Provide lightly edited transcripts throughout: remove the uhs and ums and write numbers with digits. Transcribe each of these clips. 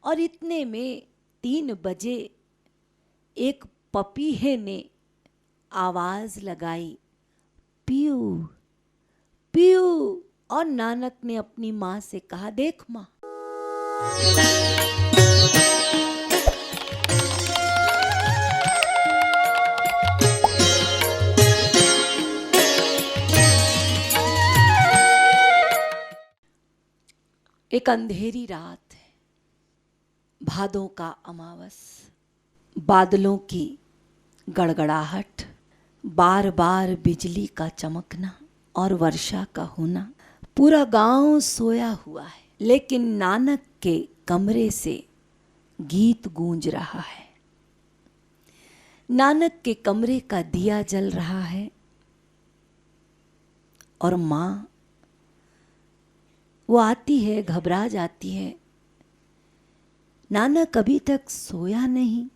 और इतने में 3 बजे एक पपीहे ने आवाज लगाई, पीयू पीयू। और नानक ने अपनी माँ से कहा, देख माँ, एक अंधेरी रात है, भादों का अमावस, बादलों की गड़गड़ाहट, बार बार बिजली का चमकना और वर्षा का होना। पूरा गांव सोया हुआ है, लेकिन नानक के कमरे से गीत गूंज रहा है। नानक के कमरे का दिया जल रहा है और माँ वो आती है, घबरा जाती है। नानक अभी तक सोया नहीं,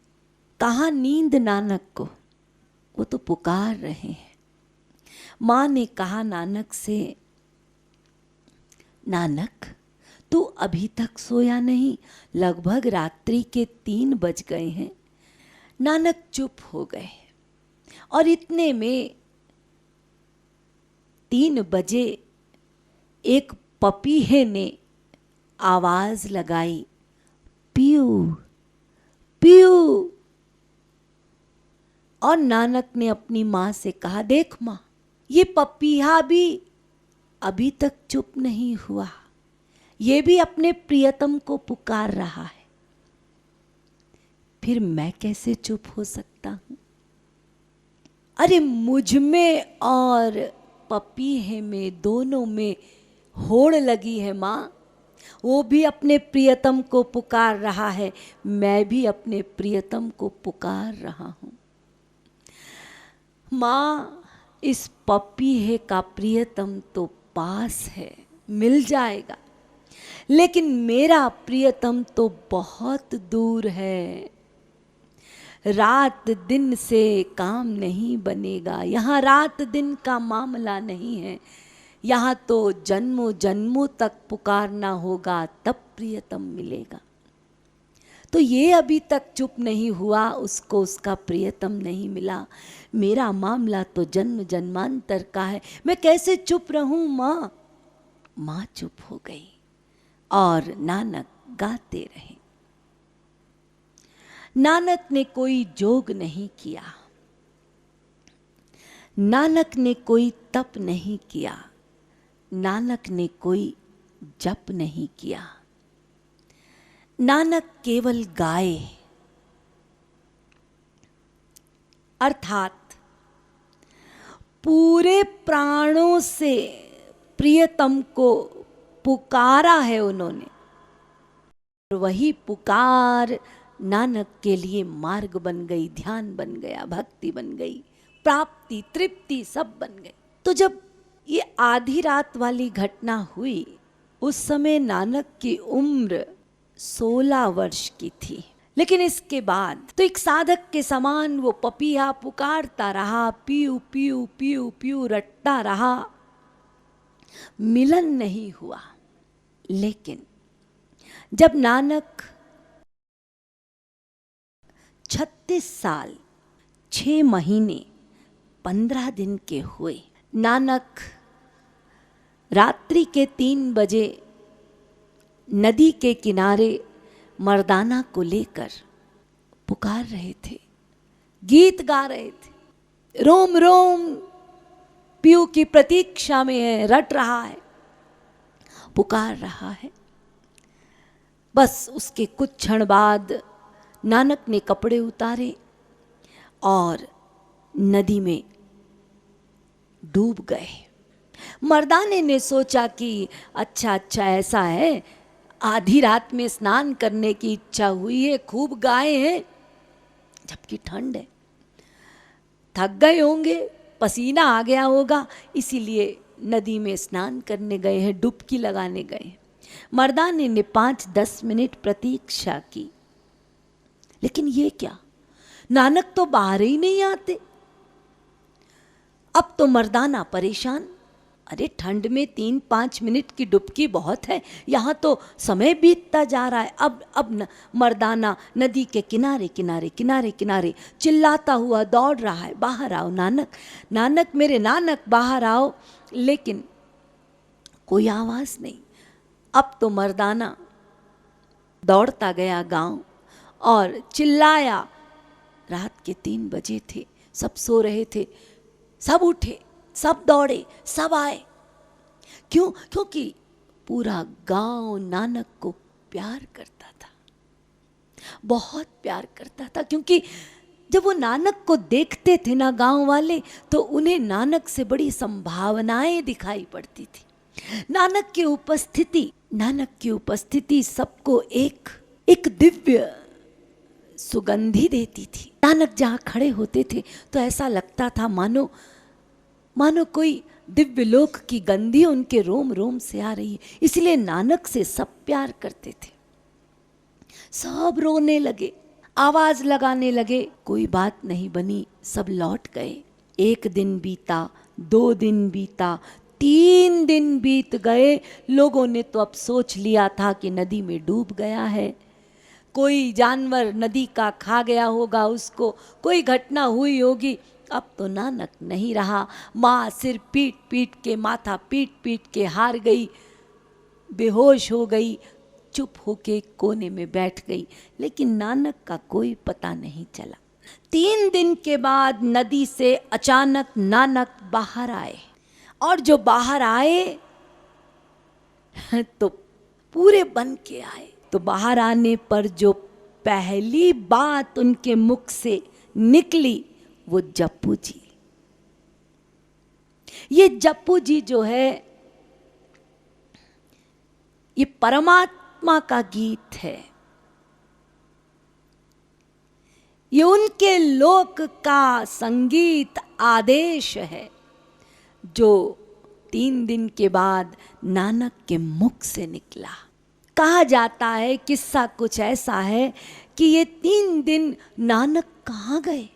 कहाँ नींद नानक को, वो तो पुकार रहे हैं। माँ ने कहा नानक से, नानक तू अभी तक सोया नहीं, लगभग रात्रि के 3 बज गए हैं। नानक चुप हो गए और इतने में 3 बजे एक पपीहे ने आवाज लगाई, पीयू पीयू। और नानक ने अपनी माँ से कहा, देख माँ, ये पपीहा भी अभी तक चुप नहीं हुआ, ये भी अपने प्रियतम को पुकार रहा है, फिर मैं कैसे चुप हो सकता हूं? अरे मुझ में और पपीहे में, दोनों में होड़ लगी है माँ। वो भी अपने प्रियतम को पुकार रहा है, मैं भी अपने प्रियतम को पुकार रहा हूं। माँ, इस पपीहे का प्रियतम तो पास है, मिल जाएगा, लेकिन मेरा प्रियतम तो बहुत दूर है। रात दिन से काम नहीं बनेगा, यहाँ रात दिन का मामला नहीं है, यहाँ तो जन्मों जन्मों तक पुकारना होगा, तब प्रियतम मिलेगा। तो ये अभी तक चुप नहीं हुआ, उसको उसका प्रियतम नहीं मिला। मेरा मामला तो जन्म जन्मांतर का है, मैं कैसे चुप रहूं माँ? माँ चुप हो गई और नानक गाते रहे। नानक ने कोई जोग नहीं किया, नानक ने कोई तप नहीं किया, नानक ने कोई जप नहीं किया। नानक केवल गाए, अर्थात पूरे प्राणों से प्रियतम को पुकारा है उन्होंने। वही पुकार नानक के लिए मार्ग बन गई, ध्यान बन गया, भक्ति बन गई, प्राप्ति तृप्ति सब बन गई। तो जब ये आधी रात वाली घटना हुई, उस समय नानक की उम्र 16 वर्ष की थी। लेकिन इसके बाद तो एक साधक के समान वो पपीहा पुकारता रहा, पीयू पीयू पीयू पीयू रटता रहा, मिलन नहीं हुआ। लेकिन जब नानक 36 साल 6 महीने 15 दिन के हुए, नानक रात्रि के 3 बजे नदी के किनारे मर्दाना को लेकर पुकार रहे थे, गीत गा रहे थे। रोम रोम पीयू की प्रतीक्षा में है, रट रहा है, पुकार रहा है। बस उसके कुछ क्षण बाद नानक ने कपड़े उतारे और नदी में डूब गए। मर्दाने ने सोचा कि अच्छा ऐसा है, आधी रात में स्नान करने की इच्छा हुई है, खूब गाए हैं, जबकि ठंड है, थक गए होंगे, पसीना आ गया होगा, इसीलिए नदी में स्नान करने गए हैं, डुबकी लगाने गए हैं। मर्दाने ने 5-10 मिनट प्रतीक्षा की, लेकिन ये क्या, नानक तो बाहर ही नहीं आते। अब तो मर्दाना परेशान, अरे ठंड में 3-5 मिनट की डुबकी बहुत है, यहाँ तो समय बीतता जा रहा है। अब मर्दाना नदी के किनारे किनारे किनारे किनारे चिल्लाता हुआ दौड़ रहा है, बाहर आओ नानक, नानक मेरे नानक बाहर आओ। लेकिन कोई आवाज़ नहीं। अब तो मर्दाना दौड़ता गया गांव और चिल्लाया। रात के 3 बजे थे, सब सो रहे थे, सब उठे, सब दौड़े, सब आए। क्यों? क्योंकि पूरा गांव नानक को प्यार करता था, बहुत प्यार करता था। क्योंकि जब वो नानक को देखते थे ना गांव वाले, तो उन्हें नानक से बड़ी संभावनाएं दिखाई पड़ती थी। नानक की उपस्थिति सबको एक दिव्य सुगंधी देती थी। नानक जहाँ खड़े होते थे तो ऐसा लगता था मानो कोई दिव्य लोक की गंधी उनके रोम रोम से आ रही है। इसलिए नानक से सब प्यार करते थे। सब रोने लगे, आवाज लगाने लगे, कोई बात नहीं बनी, सब लौट गए। 1 दिन बीता, 2 दिन बीता, 3 दिन बीत गए। लोगों ने तो अब सोच लिया था कि नदी में डूब गया है, कोई जानवर नदी का खा गया होगा उसको, कोई घटना हुई होगी। अब तो नानक नहीं रहा। माँ सिर पीट पीट के, माथा पीट पीट के हार गई, बेहोश हो गई, चुप होके कोने में बैठ गई। लेकिन नानक का कोई पता नहीं चला। 3 दिन के बाद नदी से अचानक नानक बाहर आए, और जो बाहर आए तो पूरे बन के आए। तो बाहर आने पर जो पहली बात उनके मुख से निकली वो जप्पू जी। ये जप्पू जी जो है, ये परमात्मा का गीत है, ये उनके लोक का संगीत आदेश है, जो 3 दिन के बाद नानक के मुख से निकला। कहा जाता है, किस्सा कुछ ऐसा है कि ये 3 दिन नानक कहाँ गए।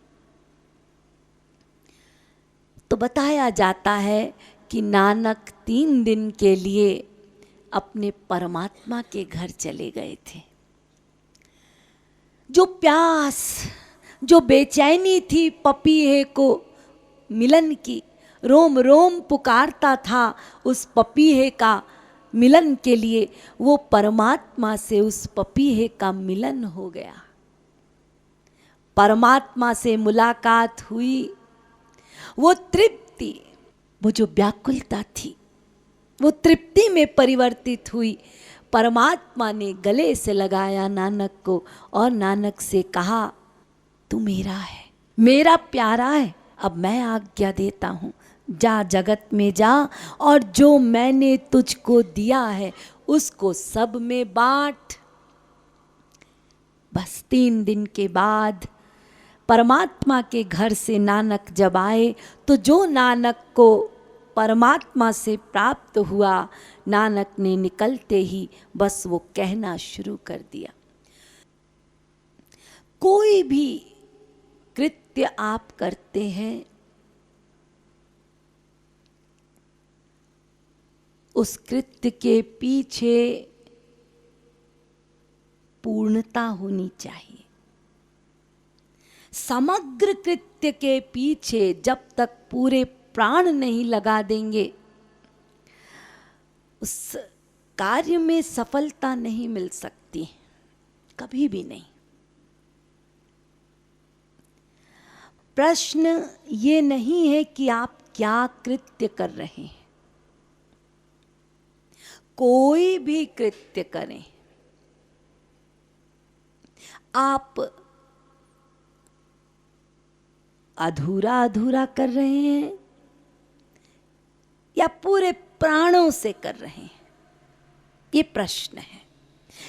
तो बताया जाता है कि नानक 3 दिन के लिए अपने परमात्मा के घर चले गए थे। जो प्यास, जो बेचैनी थी पपीहे को मिलन की, रोम रोम पुकारता था उस पपीहे का मिलन के लिए, वो परमात्मा से उस पपीहे का मिलन हो गया। परमात्मा से मुलाकात हुई। वो तृप्ति, वो जो व्याकुलता थी, वो तृप्ति में परिवर्तित हुई। परमात्मा ने गले से लगाया नानक को और नानक से कहा, तू मेरा है, मेरा प्यारा है, अब मैं आज्ञा देता हूँ, जा जगत में जा और जो मैंने तुझको दिया है उसको सब में बांट। बस 3 दिन के बाद परमात्मा के घर से नानक जब आए, तो जो नानक को परमात्मा से प्राप्त हुआ, नानक ने निकलते ही बस वो कहना शुरू कर दिया। कोई भी कृत्य आप करते हैं, उस कृत्य के पीछे पूर्णता होनी चाहिए। समग्र कृत्य के पीछे जब तक पूरे प्राण नहीं लगा देंगे, उस कार्य में सफलता नहीं मिल सकती, कभी भी नहीं। प्रश्न ये नहीं है कि आप क्या कृत्य कर रहे हैं। कोई भी कृत्य करें, आप अधूरा अधूरा कर रहे हैं या पूरे प्राणों से कर रहे हैं, ये प्रश्न है।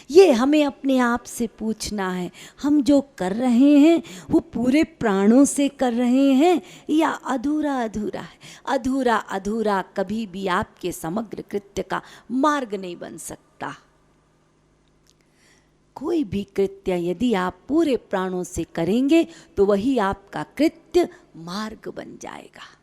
ये हमें अपने आप से पूछना है। हम जो कर रहे हैं वो पूरे प्राणों से कर रहे हैं या अधूरा अधूरा है। अधूरा अधूरा कभी भी आपके समग्र कृत्य का मार्ग नहीं बन सकता। कोई भी कृत्य यदि आप पूरे प्राणों से करेंगे तो वही आपका कृत्य मार्ग बन जाएगा।